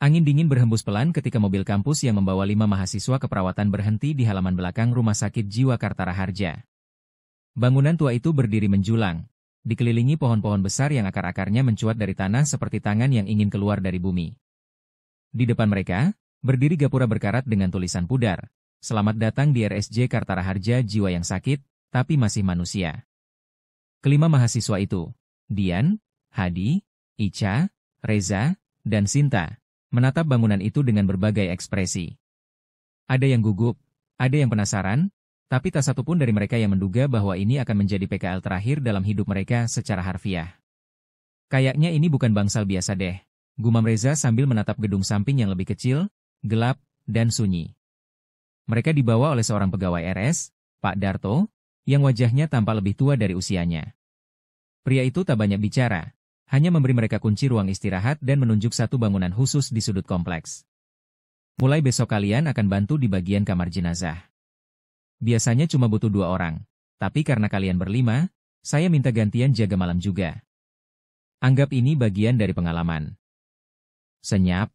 Angin dingin berhembus pelan ketika mobil kampus yang membawa 5 mahasiswa keperawatan berhenti di halaman belakang Rumah Sakit Jiwa Kartara Harja. Bangunan tua itu berdiri menjulang, dikelilingi pohon-pohon besar yang akar-akarnya mencuat dari tanah seperti tangan yang ingin keluar dari bumi. Di depan mereka, berdiri gapura berkarat dengan tulisan pudar, "Selamat datang di RSJ Kartara Harja Jiwa yang sakit, tapi masih manusia." Kelima mahasiswa itu, Dian, Hadi, Ica, Reza, dan Sinta, menatap bangunan itu dengan berbagai ekspresi. Ada yang gugup, ada yang penasaran, tapi tak satu pun dari mereka yang menduga bahwa ini akan menjadi PKL terakhir dalam hidup mereka secara harfiah. "Kayaknya ini bukan bangsal biasa deh," gumam Reza sambil menatap gedung samping yang lebih kecil, gelap, dan sunyi. Mereka dibawa oleh seorang pegawai RS, Pak Darto, yang wajahnya tampak lebih tua dari usianya. Pria itu tak banyak bicara, hanya memberi mereka kunci ruang istirahat dan menunjuk satu bangunan khusus di sudut kompleks. "Mulai besok kalian akan bantu di bagian kamar jenazah. Biasanya cuma butuh 2 orang, tapi karena kalian berlima, saya minta gantian jaga malam juga. Anggap ini bagian dari pengalaman." Senyap.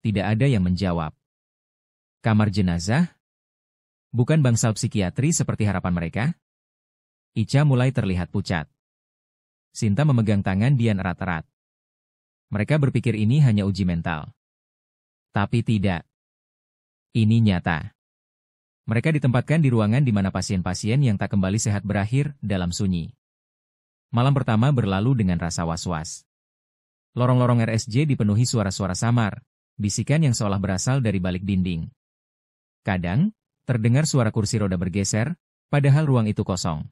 Tidak ada yang menjawab. Kamar jenazah? Bukan bangsal psikiatri seperti harapan mereka? Ica mulai terlihat pucat. Sinta memegang tangan Dian erat-erat. Mereka berpikir ini hanya uji mental. Tapi tidak. Ini nyata. Mereka ditempatkan di ruangan di mana pasien-pasien yang tak kembali sehat berakhir dalam sunyi. Malam pertama berlalu dengan rasa was-was. Lorong-lorong RSJ dipenuhi suara-suara samar, bisikan yang seolah berasal dari balik dinding. Kadang, terdengar suara kursi roda bergeser, padahal ruang itu kosong.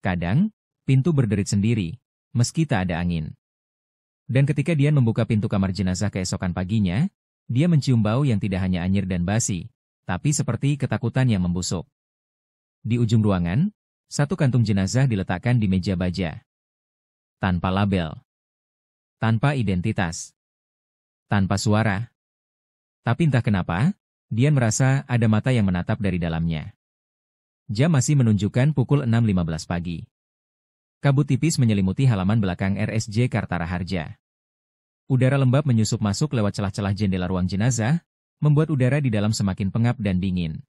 Kadang, pintu berderit sendiri, meski tak ada angin. Dan ketika Dian membuka pintu kamar jenazah keesokan paginya, dia mencium bau yang tidak hanya anyir dan basi, tapi seperti ketakutan yang membusuk. Di ujung ruangan, satu kantung jenazah diletakkan di meja baja. Tanpa label. Tanpa identitas. Tanpa suara. Tapi entah kenapa, Dian merasa ada mata yang menatap dari dalamnya. Jam masih menunjukkan pukul 6.15 pagi. Kabut tipis menyelimuti halaman belakang RSJ Kartara Harja. Udara lembab menyusup masuk lewat celah-celah jendela ruang jenazah, membuat udara di dalam semakin pengap dan dingin.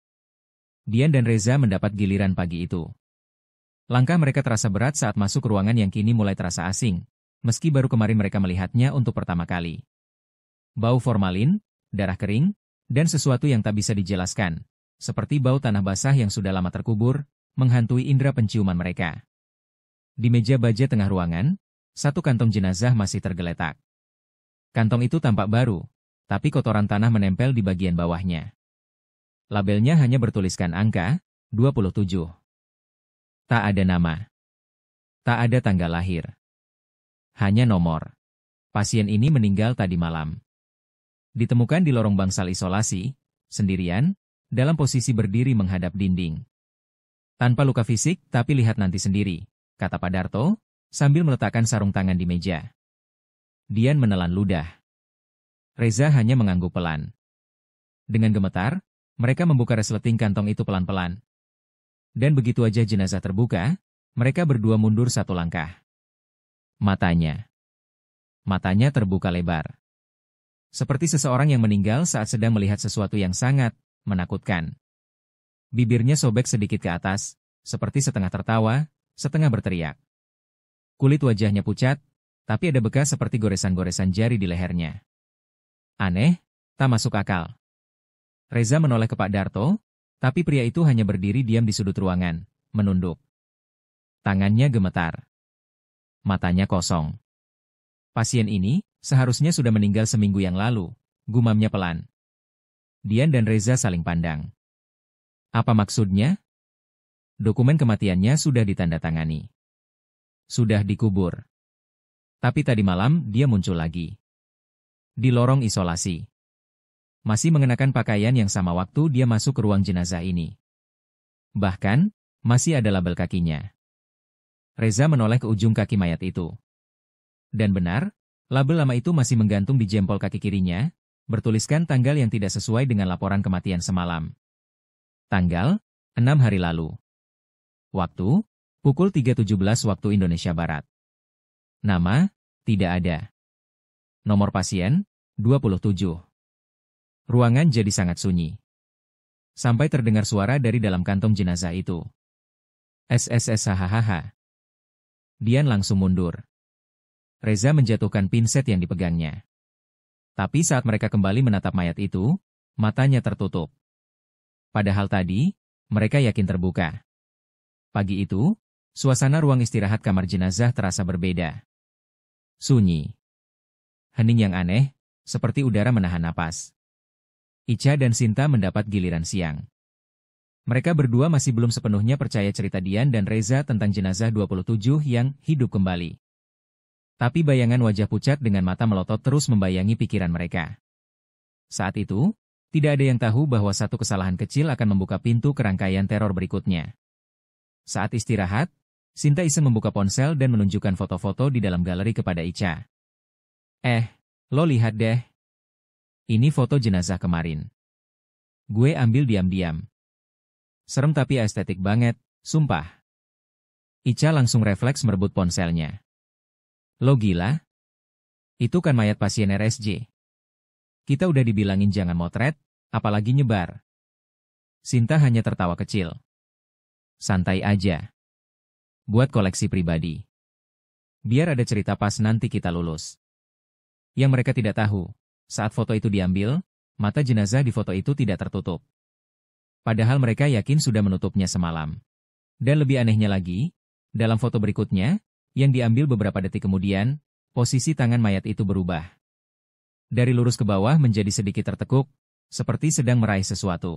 Dian dan Reza mendapat giliran pagi itu. Langkah mereka terasa berat saat masuk ruangan yang kini mulai terasa asing, meski baru kemarin mereka melihatnya untuk pertama kali. Bau formalin, darah kering, dan sesuatu yang tak bisa dijelaskan, seperti bau tanah basah yang sudah lama terkubur, menghantui indera penciuman mereka. Di meja baja tengah ruangan, satu kantong jenazah masih tergeletak. Kantong itu tampak baru, tapi kotoran tanah menempel di bagian bawahnya. Labelnya hanya bertuliskan angka, 27. Tak ada nama. Tak ada tanggal lahir. Hanya nomor. Pasien ini meninggal tadi malam. Ditemukan di lorong bangsal isolasi, sendirian, dalam posisi berdiri menghadap dinding. Tanpa luka fisik, tapi lihat nanti sendiri, kata Pak Darto, sambil meletakkan sarung tangan di meja. Dian menelan ludah. Reza hanya mengangguk pelan. Dengan gemetar, mereka membuka resleting kantong itu pelan-pelan. Dan begitu aja jenazah terbuka, mereka berdua mundur satu langkah. Matanya terbuka lebar. Seperti seseorang yang meninggal saat sedang melihat sesuatu yang sangat menakutkan. Bibirnya sobek sedikit ke atas, seperti setengah tertawa, setengah berteriak. Kulit wajahnya pucat, tapi ada bekas seperti goresan-goresan jari di lehernya. Aneh, tak masuk akal. Reza menoleh ke Pak Darto, tapi pria itu hanya berdiri diam di sudut ruangan, menunduk. Tangannya gemetar. Matanya kosong. Pasien ini seharusnya sudah meninggal seminggu yang lalu, gumamnya pelan. Dian dan Reza saling pandang. Apa maksudnya? Dokumen kematiannya sudah ditandatangani. Sudah dikubur. Tapi tadi malam dia muncul lagi. Di lorong isolasi. Masih mengenakan pakaian yang sama waktu dia masuk ke ruang jenazah ini. Bahkan, masih ada label kakinya. Reza menoleh ke ujung kaki mayat itu. Dan benar, label lama itu masih menggantung di jempol kaki kirinya, bertuliskan tanggal yang tidak sesuai dengan laporan kematian semalam. Tanggal, 6 hari lalu. Waktu, pukul 3.17 waktu Indonesia Barat. Nama, tidak ada. Nomor pasien, 27. Ruangan jadi sangat sunyi. Sampai terdengar suara dari dalam kantong jenazah itu. SSS hahaha. Dian langsung mundur. Reza menjatuhkan pinset yang dipegangnya. Tapi saat mereka kembali menatap mayat itu, matanya tertutup. Padahal tadi, mereka yakin terbuka. Pagi itu, suasana ruang istirahat kamar jenazah terasa berbeda. Sunyi. Hening yang aneh, seperti udara menahan napas. Ica dan Sinta mendapat giliran siang. Mereka berdua masih belum sepenuhnya percaya cerita Dian dan Reza tentang jenazah 27 yang hidup kembali. Tapi bayangan wajah pucat dengan mata melotot terus membayangi pikiran mereka. Saat itu, tidak ada yang tahu bahwa satu kesalahan kecil akan membuka pintu ke rangkaian teror berikutnya. Saat istirahat, Sinta iseng membuka ponsel dan menunjukkan foto-foto di dalam galeri kepada Ica. Lo lihat deh. Ini foto jenazah kemarin. Gue ambil diam-diam. Serem tapi estetik banget, sumpah. Ica langsung refleks merebut ponselnya. Lo gila? Itu kan mayat pasien RSJ. Kita udah dibilangin jangan motret, apalagi nyebar. Sinta hanya tertawa kecil. Santai aja. Buat koleksi pribadi. Biar ada cerita pas nanti kita lulus. Yang mereka tidak tahu, saat foto itu diambil, mata jenazah di foto itu tidak tertutup. Padahal mereka yakin sudah menutupnya semalam. Dan lebih anehnya lagi, dalam foto berikutnya, yang diambil beberapa detik kemudian, posisi tangan mayat itu berubah. Dari lurus ke bawah menjadi sedikit tertekuk, seperti sedang meraih sesuatu.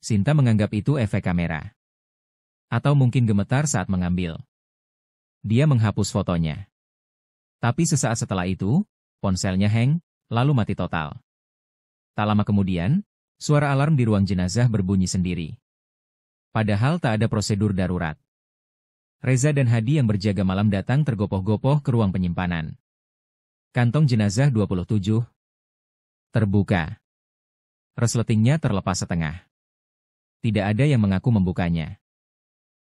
Sinta menganggap itu efek kamera. Atau mungkin gemetar saat mengambil. Dia menghapus fotonya. Tapi sesaat setelah itu, ponselnya hang, lalu mati total. Tak lama kemudian, suara alarm di ruang jenazah berbunyi sendiri. Padahal tak ada prosedur darurat. Reza dan Hadi yang berjaga malam datang tergopoh-gopoh ke ruang penyimpanan. Kantong jenazah 27 terbuka. Resletingnya terlepas setengah. Tidak ada yang mengaku membukanya.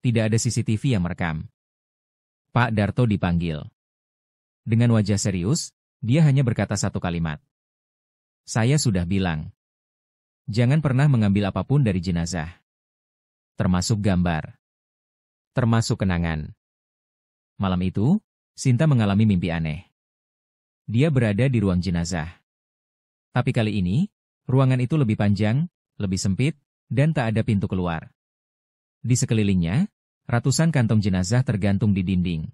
Tidak ada CCTV yang merekam. Pak Darto dipanggil. Dengan wajah serius, dia hanya berkata satu kalimat. Saya sudah bilang. Jangan pernah mengambil apapun dari jenazah. Termasuk gambar. Termasuk kenangan. Malam itu, Sinta mengalami mimpi aneh. Dia berada di ruang jenazah. Tapi kali ini, ruangan itu lebih panjang, lebih sempit, dan tak ada pintu keluar. Di sekelilingnya, ratusan kantong jenazah tergantung di dinding.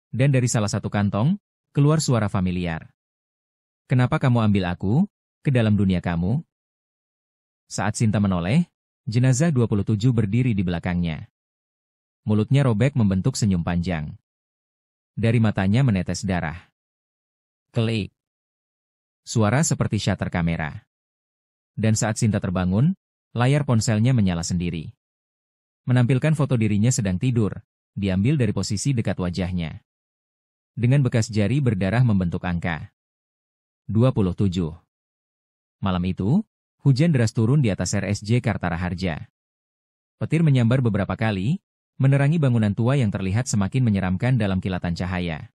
Dan dari salah satu kantong, keluar suara familiar. Kenapa kamu ambil aku, ke dalam dunia kamu? Saat Sinta menoleh, jenazah 27 berdiri di belakangnya. Mulutnya robek membentuk senyum panjang. Dari matanya menetes darah. Klik. Suara seperti shutter kamera. Dan saat Sinta terbangun, layar ponselnya menyala sendiri. Menampilkan foto dirinya sedang tidur, diambil dari posisi dekat wajahnya. Dengan bekas jari berdarah membentuk angka. 27. Malam itu, hujan deras turun di atas RSJ Kartara Harja. Petir menyambar beberapa kali, menerangi bangunan tua yang terlihat semakin menyeramkan dalam kilatan cahaya.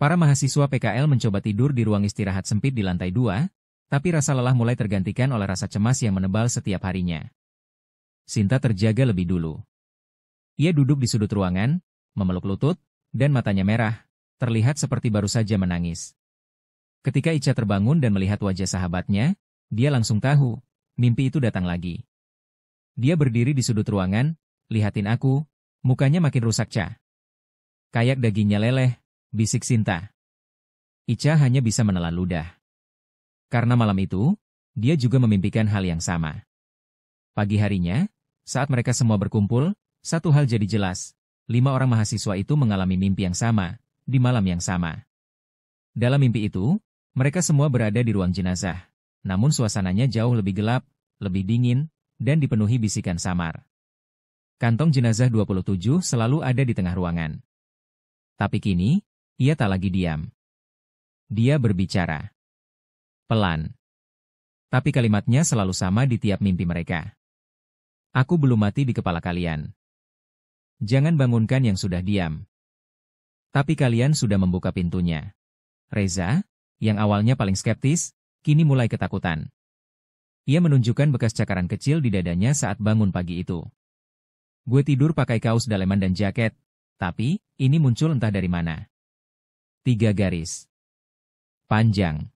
Para mahasiswa PKL mencoba tidur di ruang istirahat sempit di lantai 2, tapi rasa lelah mulai tergantikan oleh rasa cemas yang menebal setiap harinya. Sinta terjaga lebih dulu. Ia duduk di sudut ruangan, memeluk lutut, dan matanya merah, terlihat seperti baru saja menangis. Ketika Ica terbangun dan melihat wajah sahabatnya, dia langsung tahu, mimpi itu datang lagi. Dia berdiri di sudut ruangan, lihatin aku, mukanya makin rusak, Ca. Kayak dagingnya leleh, bisik Sinta. Ica hanya bisa menelan ludah. Karena malam itu, dia juga memimpikan hal yang sama. Pagi harinya, saat mereka semua berkumpul, satu hal jadi jelas. 5 orang mahasiswa itu mengalami mimpi yang sama, di malam yang sama. Dalam mimpi itu, mereka semua berada di ruang jenazah. Namun suasananya jauh lebih gelap, lebih dingin, dan dipenuhi bisikan samar. Kantong jenazah 27 selalu ada di tengah ruangan. Tapi kini, ia tak lagi diam. Dia berbicara. Pelan. Tapi kalimatnya selalu sama di tiap mimpi mereka. Aku belum mati di kepala kalian. Jangan bangunkan yang sudah diam. Tapi kalian sudah membuka pintunya. Reza, yang awalnya paling skeptis, kini mulai ketakutan. Ia menunjukkan bekas cakaran kecil di dadanya saat bangun pagi itu. Gue tidur pakai kaos daleman dan jaket, tapi ini muncul entah dari mana. 3 garis. Panjang.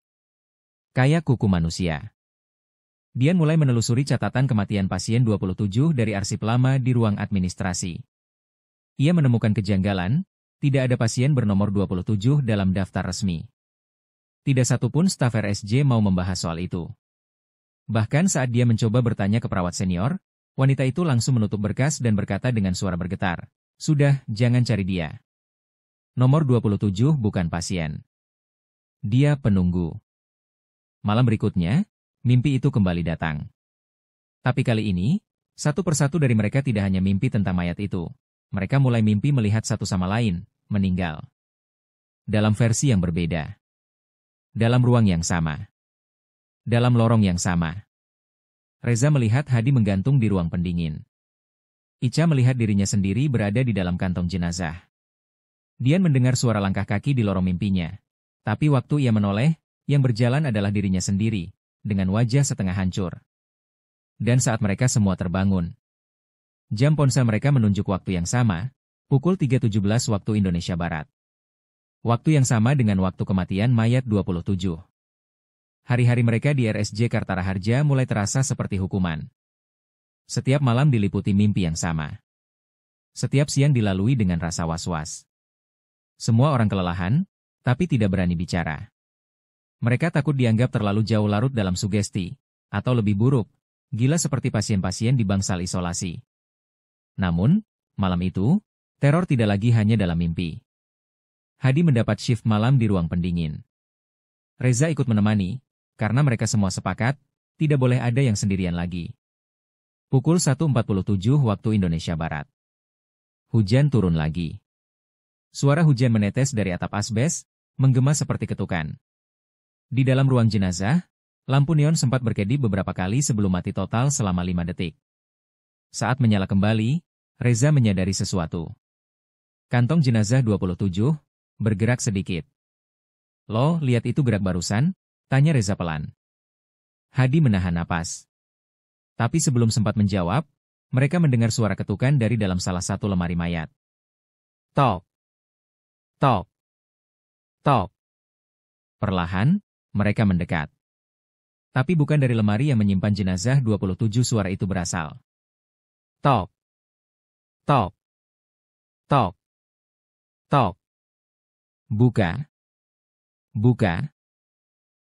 Kayak kuku manusia. Dian mulai menelusuri catatan kematian pasien 27 dari arsip lama di ruang administrasi. Ia menemukan kejanggalan, tidak ada pasien bernomor 27 dalam daftar resmi. Tidak satupun staf RSJ mau membahas soal itu. Bahkan saat dia mencoba bertanya ke perawat senior, wanita itu langsung menutup berkas dan berkata dengan suara bergetar, "Sudah, jangan cari dia. Nomor 27 bukan pasien. Dia penunggu." Malam berikutnya, mimpi itu kembali datang. Tapi kali ini, satu persatu dari mereka tidak hanya mimpi tentang mayat itu. Mereka mulai mimpi melihat satu sama lain, meninggal. Dalam versi yang berbeda. Dalam ruang yang sama. Dalam lorong yang sama. Reza melihat Hadi menggantung di ruang pendingin. Ica melihat dirinya sendiri berada di dalam kantong jenazah. Dian mendengar suara langkah kaki di lorong mimpinya. Tapi waktu ia menoleh, yang berjalan adalah dirinya sendiri, dengan wajah setengah hancur. Dan saat mereka semua terbangun, jam ponsel mereka menunjuk waktu yang sama, pukul 3.17 waktu Indonesia Barat. Waktu yang sama dengan waktu kematian mayat 27. Hari-hari mereka di RSJ Kartara Harja mulai terasa seperti hukuman. Setiap malam diliputi mimpi yang sama. Setiap siang dilalui dengan rasa was-was. Semua orang kelelahan, tapi tidak berani bicara. Mereka takut dianggap terlalu jauh larut dalam sugesti, atau lebih buruk, gila seperti pasien-pasien di bangsal isolasi. Namun, malam itu, teror tidak lagi hanya dalam mimpi. Hadi mendapat shift malam di ruang pendingin. Reza ikut menemani, karena mereka semua sepakat, tidak boleh ada yang sendirian lagi. Pukul 1.47 waktu Indonesia Barat. Hujan turun lagi. Suara hujan menetes dari atap asbes, menggema seperti ketukan. Di dalam ruang jenazah, lampu neon sempat berkedip beberapa kali sebelum mati total selama 5 detik. Saat menyala kembali, Reza menyadari sesuatu. Kantong jenazah 27, bergerak sedikit. "Lo, lihat itu gerak barusan?" tanya Reza pelan. Hadi menahan napas. Tapi sebelum sempat menjawab, mereka mendengar suara ketukan dari dalam salah satu lemari mayat. Tok. Tok. Tok. Perlahan, mereka mendekat. Tapi bukan dari lemari yang menyimpan jenazah 27 suara itu berasal. Tok. Tok. Tok. Tok. Buka. Buka.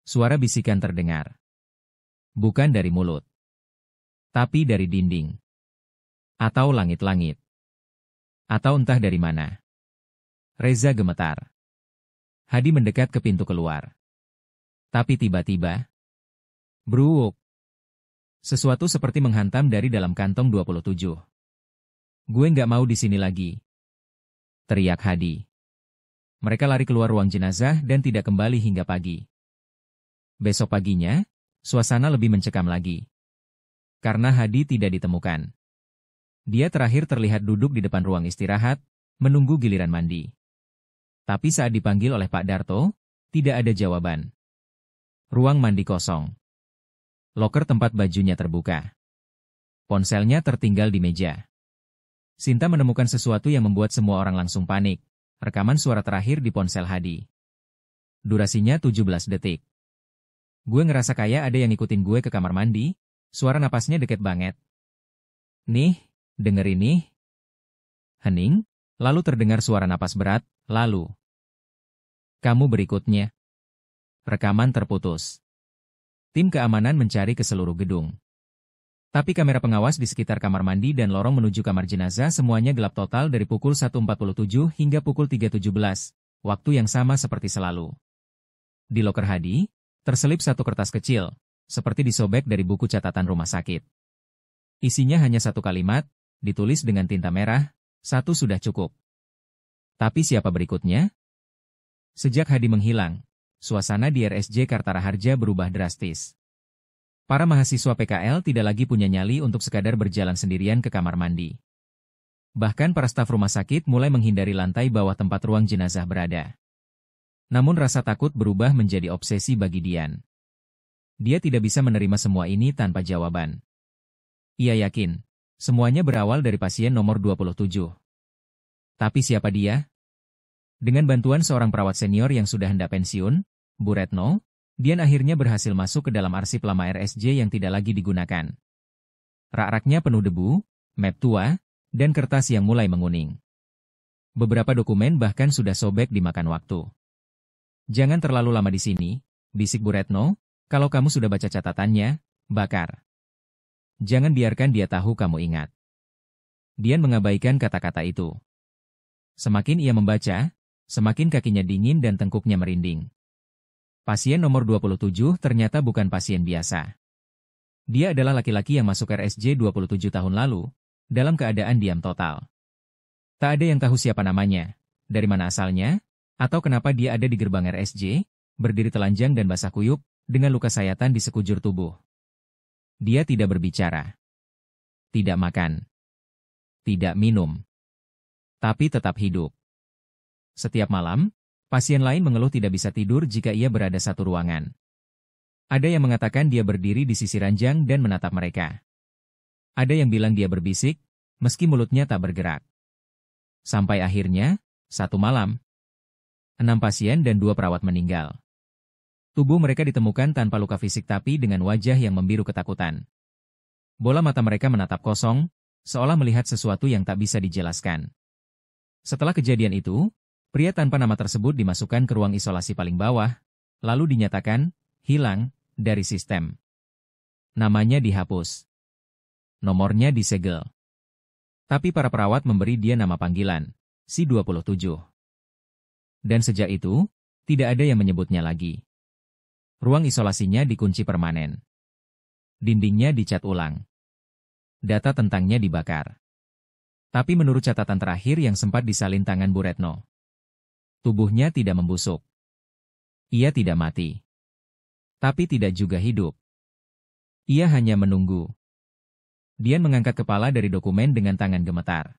Suara bisikan terdengar. Bukan dari mulut. Tapi dari dinding. Atau langit-langit. Atau entah dari mana. Reza gemetar. Hadi mendekat ke pintu keluar. Tapi tiba-tiba, bruuk. Sesuatu seperti menghantam dari dalam kantong 27. "Gue nggak mau di sini lagi," teriak Hadi. Mereka lari keluar ruang jenazah dan tidak kembali hingga pagi. Besok paginya, suasana lebih mencekam lagi. Karena Hadi tidak ditemukan. Dia terakhir terlihat duduk di depan ruang istirahat, menunggu giliran mandi. Tapi saat dipanggil oleh Pak Darto, tidak ada jawaban. Ruang mandi kosong. Loker tempat bajunya terbuka. Ponselnya tertinggal di meja. Sinta menemukan sesuatu yang membuat semua orang langsung panik. Rekaman suara terakhir di ponsel Hadi. Durasinya 17 detik. "Gue ngerasa kayak ada yang ngikutin gue ke kamar mandi, suara napasnya deket banget. Nih, denger ini." Hening, lalu terdengar suara napas berat, lalu. "Kamu berikutnya." Rekaman terputus. Tim keamanan mencari ke seluruh gedung. Tapi kamera pengawas di sekitar kamar mandi dan lorong menuju kamar jenazah semuanya gelap total dari pukul 1.47 hingga pukul 3.17, waktu yang sama seperti selalu. Di loker Hadi, terselip satu kertas kecil, seperti disobek dari buku catatan rumah sakit. Isinya hanya satu kalimat, ditulis dengan tinta merah, "Satu sudah cukup." Tapi siapa berikutnya? Sejak Hadi menghilang, suasana di RSJ Kartara Harja berubah drastis. Para mahasiswa PKL tidak lagi punya nyali untuk sekadar berjalan sendirian ke kamar mandi. Bahkan para staf rumah sakit mulai menghindari lantai bawah tempat ruang jenazah berada. Namun rasa takut berubah menjadi obsesi bagi Dian. Dia tidak bisa menerima semua ini tanpa jawaban. Ia yakin, semuanya berawal dari pasien nomor 27. Tapi siapa dia? Dengan bantuan seorang perawat senior yang sudah hendak pensiun, Bu Retno, Dian akhirnya berhasil masuk ke dalam arsip lama RSJ yang tidak lagi digunakan. Rak-raknya penuh debu, map tua, dan kertas yang mulai menguning. Beberapa dokumen bahkan sudah sobek dimakan waktu. Jangan terlalu lama di sini, bisik Bu Retno, kalau kamu sudah baca catatannya, bakar. Jangan biarkan dia tahu kamu ingat. Dian mengabaikan kata-kata itu. Semakin ia membaca, semakin kakinya dingin dan tengkuknya merinding. Pasien nomor 27 ternyata bukan pasien biasa. Dia adalah laki-laki yang masuk RSJ 27 tahun lalu, dalam keadaan diam total. Tak ada yang tahu siapa namanya, dari mana asalnya, atau kenapa dia ada di gerbang RSJ, berdiri telanjang dan basah kuyup, dengan luka sayatan di sekujur tubuh. Dia tidak berbicara. Tidak makan. Tidak minum. Tapi tetap hidup. Setiap malam, pasien lain mengeluh tidak bisa tidur jika ia berada satu ruangan. Ada yang mengatakan dia berdiri di sisi ranjang dan menatap mereka. Ada yang bilang dia berbisik, meski mulutnya tak bergerak. Sampai akhirnya, satu malam, 6 pasien dan 2 perawat meninggal. Tubuh mereka ditemukan tanpa luka fisik tapi dengan wajah yang membiru ketakutan. Bola mata mereka menatap kosong, seolah melihat sesuatu yang tak bisa dijelaskan. Setelah kejadian itu, pria tanpa nama tersebut dimasukkan ke ruang isolasi paling bawah, lalu dinyatakan hilang dari sistem. Namanya dihapus. Nomornya disegel. Tapi para perawat memberi dia nama panggilan, si 27. Dan sejak itu, tidak ada yang menyebutnya lagi. Ruang isolasinya dikunci permanen. Dindingnya dicat ulang. Data tentangnya dibakar. Tapi menurut catatan terakhir yang sempat disalin tangan Bu Retno, tubuhnya tidak membusuk. Ia tidak mati. Tapi tidak juga hidup. Ia hanya menunggu. Dian mengangkat kepala dari dokumen dengan tangan gemetar.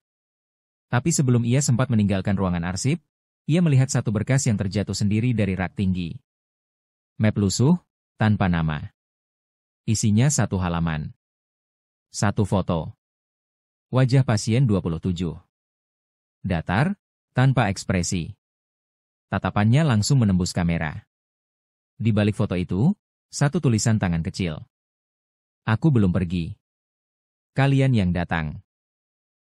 Tapi sebelum ia sempat meninggalkan ruangan arsip, ia melihat satu berkas yang terjatuh sendiri dari rak tinggi. Map lusuh, tanpa nama. Isinya satu halaman. Satu foto. Wajah pasien 27. Datar, tanpa ekspresi. Tatapannya langsung menembus kamera. Di balik foto itu, satu tulisan tangan kecil. Aku belum pergi. Kalian yang datang.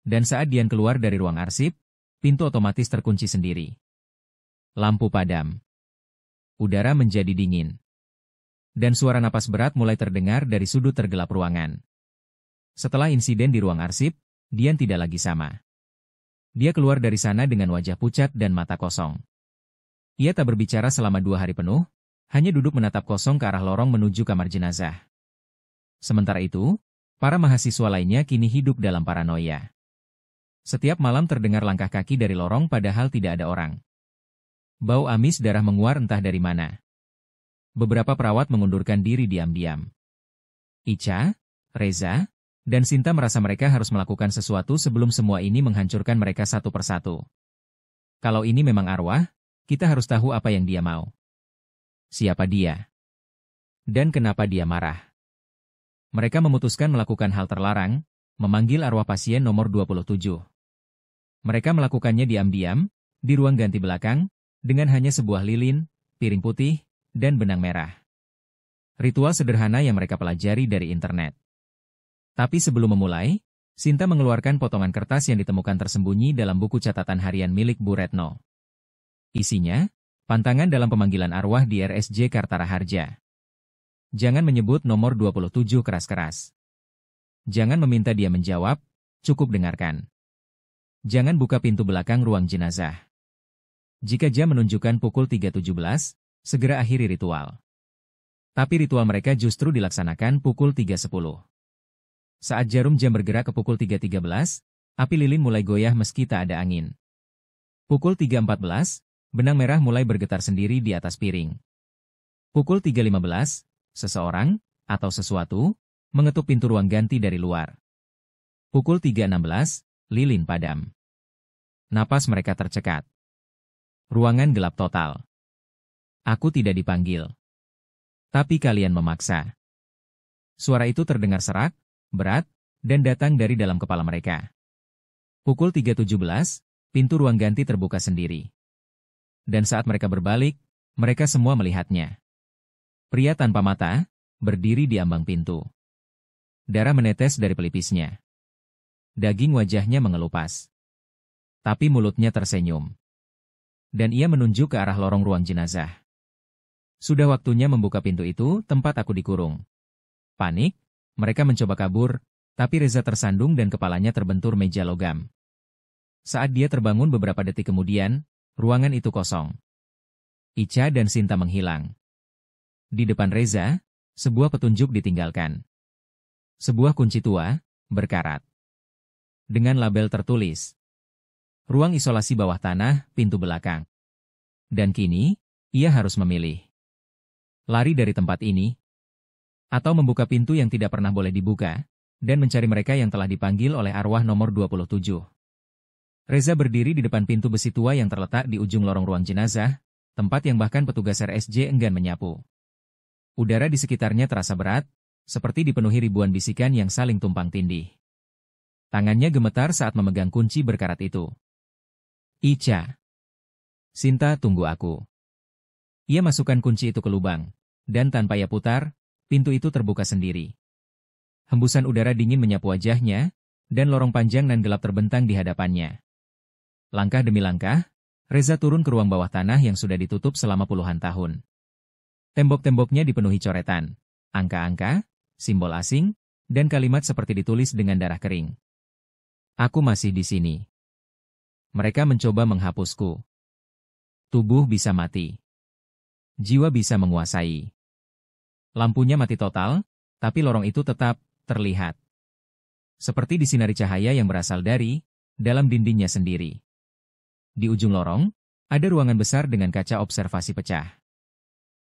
Dan saat Dian keluar dari ruang arsip, pintu otomatis terkunci sendiri. Lampu padam. Udara menjadi dingin. Dan suara napas berat mulai terdengar dari sudut tergelap ruangan. Setelah insiden di ruang arsip, Dian tidak lagi sama. Dia keluar dari sana dengan wajah pucat dan mata kosong. Ia tak berbicara selama 2 hari penuh, hanya duduk menatap kosong ke arah lorong menuju kamar jenazah. Sementara itu, para mahasiswa lainnya kini hidup dalam paranoia. Setiap malam terdengar langkah kaki dari lorong padahal tidak ada orang. Bau amis darah menguar entah dari mana. Beberapa perawat mengundurkan diri diam-diam. Ica, Reza, dan Sinta merasa mereka harus melakukan sesuatu sebelum semua ini menghancurkan mereka satu persatu. Kalau ini memang arwah, kita harus tahu apa yang dia mau. Siapa dia? Dan kenapa dia marah? Mereka memutuskan melakukan hal terlarang, memanggil arwah pasien nomor 27. Mereka melakukannya diam-diam, di ruang ganti belakang, dengan hanya sebuah lilin, piring putih, dan benang merah. Ritual sederhana yang mereka pelajari dari internet. Tapi sebelum memulai, Sinta mengeluarkan potongan kertas yang ditemukan tersembunyi dalam buku catatan harian milik Bu Retno. Isinya, pantangan dalam pemanggilan arwah di RSJ Kartara Harja. Jangan menyebut nomor 27 keras-keras. Jangan meminta dia menjawab, cukup dengarkan. Jangan buka pintu belakang ruang jenazah. Jika jam menunjukkan pukul 3.17, segera akhiri ritual. Tapi ritual mereka justru dilaksanakan pukul 3.10. Saat jarum jam bergerak ke pukul 3.13, api lilin mulai goyah meski tak ada angin. Pukul 3.14, benang merah mulai bergetar sendiri di atas piring. Pukul 3.15, seseorang, atau sesuatu, mengetuk pintu ruang ganti dari luar. Pukul 3.16, lilin padam. Napas mereka tercekat. Ruangan gelap total. Aku tidak dipanggil. Tapi kalian memaksa. Suara itu terdengar serak, berat, dan datang dari dalam kepala mereka. Pukul 3.17, pintu ruang ganti terbuka sendiri. Dan saat mereka berbalik, mereka semua melihatnya. Pria tanpa mata, berdiri di ambang pintu. Darah menetes dari pelipisnya. Daging wajahnya mengelupas. Tapi mulutnya tersenyum. Dan ia menunjuk ke arah lorong ruang jenazah. Sudah waktunya membuka pintu itu, tempat aku dikurung. Panik, mereka mencoba kabur, tapi Reza tersandung dan kepalanya terbentur meja logam. Saat dia terbangun beberapa detik kemudian, ruangan itu kosong. Icha dan Sinta menghilang. Di depan Reza, sebuah petunjuk ditinggalkan. Sebuah kunci tua, berkarat. Dengan label tertulis, ruang isolasi bawah tanah, pintu belakang. Dan kini, ia harus memilih. Lari dari tempat ini, atau membuka pintu yang tidak pernah boleh dibuka, dan mencari mereka yang telah dipanggil oleh arwah nomor 27. Reza berdiri di depan pintu besi tua yang terletak di ujung lorong ruang jenazah, tempat yang bahkan petugas RSJ enggan menyapu. Udara di sekitarnya terasa berat, seperti dipenuhi ribuan bisikan yang saling tumpang tindih. Tangannya gemetar saat memegang kunci berkarat itu. Icha. Sinta, tunggu aku. Ia masukkan kunci itu ke lubang, dan tanpa ia putar, pintu itu terbuka sendiri. Hembusan udara dingin menyapu wajahnya, dan lorong panjang dan gelap terbentang di hadapannya. Langkah demi langkah, Reza turun ke ruang bawah tanah yang sudah ditutup selama puluhan tahun. Tembok-temboknya dipenuhi coretan, angka-angka, simbol asing, dan kalimat seperti ditulis dengan darah kering. Aku masih di sini. Mereka mencoba menghapusku. Tubuh bisa mati. Jiwa bisa menguasai. Lampunya mati total, tapi lorong itu tetap terlihat. Seperti disinari cahaya yang berasal dari dalam dindingnya sendiri. Di ujung lorong, ada ruangan besar dengan kaca observasi pecah.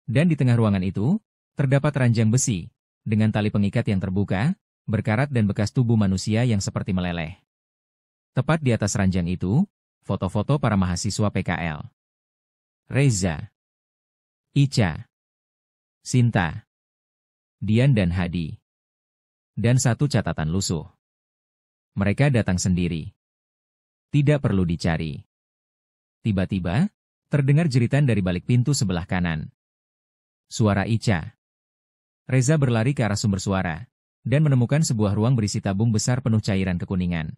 Dan di tengah ruangan itu, terdapat ranjang besi, dengan tali pengikat yang terbuka, berkarat dan bekas tubuh manusia yang seperti meleleh. Tepat di atas ranjang itu, foto-foto para mahasiswa PKL. Reza, Icha, Sinta, Dian dan Hadi. Dan satu catatan lusuh. Mereka datang sendiri. Tidak perlu dicari. Tiba-tiba, terdengar jeritan dari balik pintu sebelah kanan. Suara Icha. Reza berlari ke arah sumber suara, dan menemukan sebuah ruang berisi tabung besar penuh cairan kekuningan.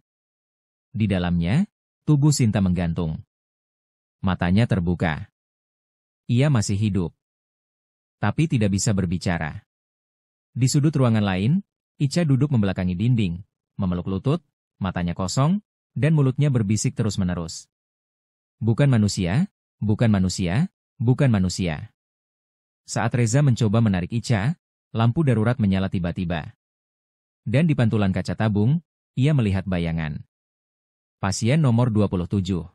Di dalamnya, tubuh Sinta menggantung. Matanya terbuka. Ia masih hidup. Tapi tidak bisa berbicara. Di sudut ruangan lain, Icha duduk membelakangi dinding, memeluk lutut, matanya kosong, dan mulutnya berbisik terus-menerus. Bukan manusia, bukan manusia, bukan manusia. Saat Reza mencoba menarik Icha, lampu darurat menyala tiba-tiba. Dan di pantulan kaca tabung, ia melihat bayangan. Pasien nomor 27.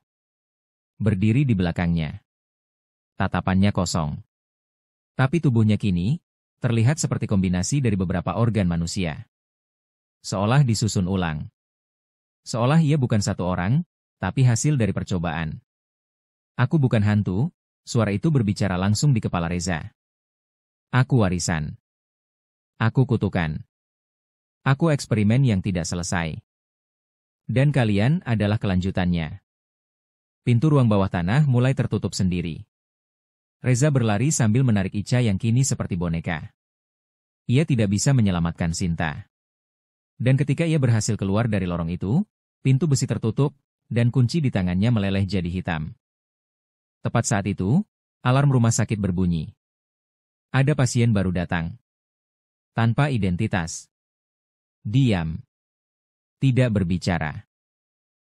Berdiri di belakangnya. Tatapannya kosong. Tapi tubuhnya kini, terlihat seperti kombinasi dari beberapa organ manusia. Seolah disusun ulang. Seolah ia bukan satu orang, tapi hasil dari percobaan. Aku bukan hantu, suara itu berbicara langsung di kepala Reza. Aku warisan. Aku kutukan. Aku eksperimen yang tidak selesai. Dan kalian adalah kelanjutannya. Pintu ruang bawah tanah mulai tertutup sendiri. Reza berlari sambil menarik Icha yang kini seperti boneka. Ia tidak bisa menyelamatkan Sinta. Dan ketika ia berhasil keluar dari lorong itu, pintu besi tertutup, dan kunci di tangannya meleleh jadi hitam. Tepat saat itu, alarm rumah sakit berbunyi. Ada pasien baru datang. Tanpa identitas. Diam. Tidak berbicara.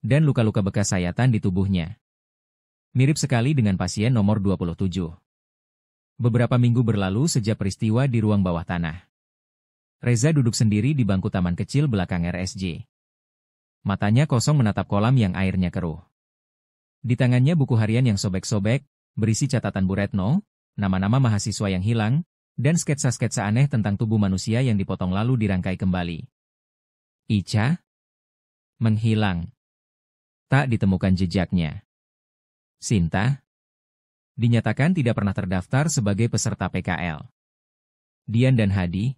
Dan luka-luka bekas sayatan di tubuhnya. Mirip sekali dengan pasien nomor 27. Beberapa minggu berlalu sejak peristiwa di ruang bawah tanah. Reza duduk sendiri di bangku taman kecil belakang RSJ. Matanya kosong menatap kolam yang airnya keruh. Di tangannya buku harian yang sobek-sobek, berisi catatan Bu Retno, nama-nama mahasiswa yang hilang, dan sketsa-sketsa aneh tentang tubuh manusia yang dipotong lalu dirangkai kembali. Icha? Menghilang. Tak ditemukan jejaknya. Sinta? Dinyatakan tidak pernah terdaftar sebagai peserta PKL. Dian dan Hadi,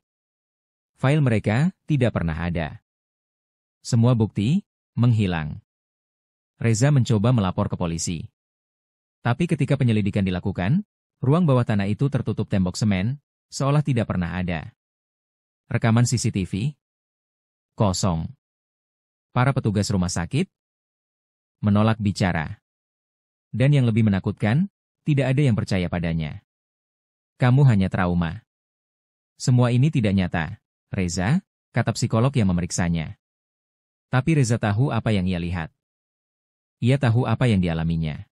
file mereka tidak pernah ada. Semua bukti menghilang. Reza mencoba melapor ke polisi. Tapi ketika penyelidikan dilakukan, ruang bawah tanah itu tertutup tembok semen, seolah tidak pernah ada. Rekaman CCTV? Kosong. Para petugas rumah sakit menolak bicara. Dan yang lebih menakutkan, tidak ada yang percaya padanya. Kamu hanya trauma. Semua ini tidak nyata, Reza, kata psikolog yang memeriksanya. Tapi Reza tahu apa yang ia lihat. Ia tahu apa yang dialaminya.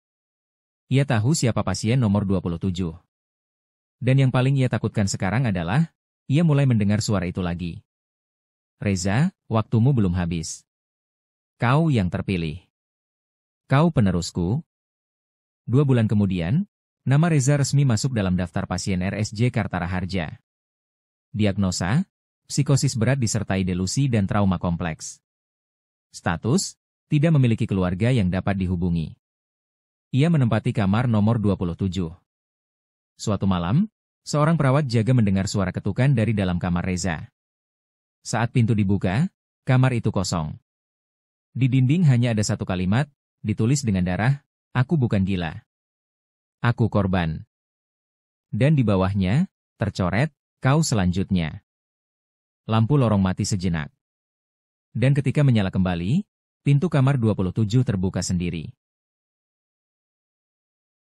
Ia tahu siapa pasien nomor 27. Dan yang paling ia takutkan sekarang adalah, ia mulai mendengar suara itu lagi. Reza, waktumu belum habis. Kau yang terpilih. Kau penerusku. 2 bulan kemudian, nama Reza resmi masuk dalam daftar pasien RSJ Kartara Harja. Diagnosa, psikosis berat disertai delusi dan trauma kompleks. Status, tidak memiliki keluarga yang dapat dihubungi. Ia menempati kamar nomor 27. Suatu malam, seorang perawat jaga mendengar suara ketukan dari dalam kamar Reza. Saat pintu dibuka, kamar itu kosong. Di dinding hanya ada satu kalimat, ditulis dengan darah, "Aku bukan gila. Aku korban." Dan di bawahnya, tercoret, "Kau selanjutnya." Lampu lorong mati sejenak. Dan ketika menyala kembali, pintu kamar 27 terbuka sendiri.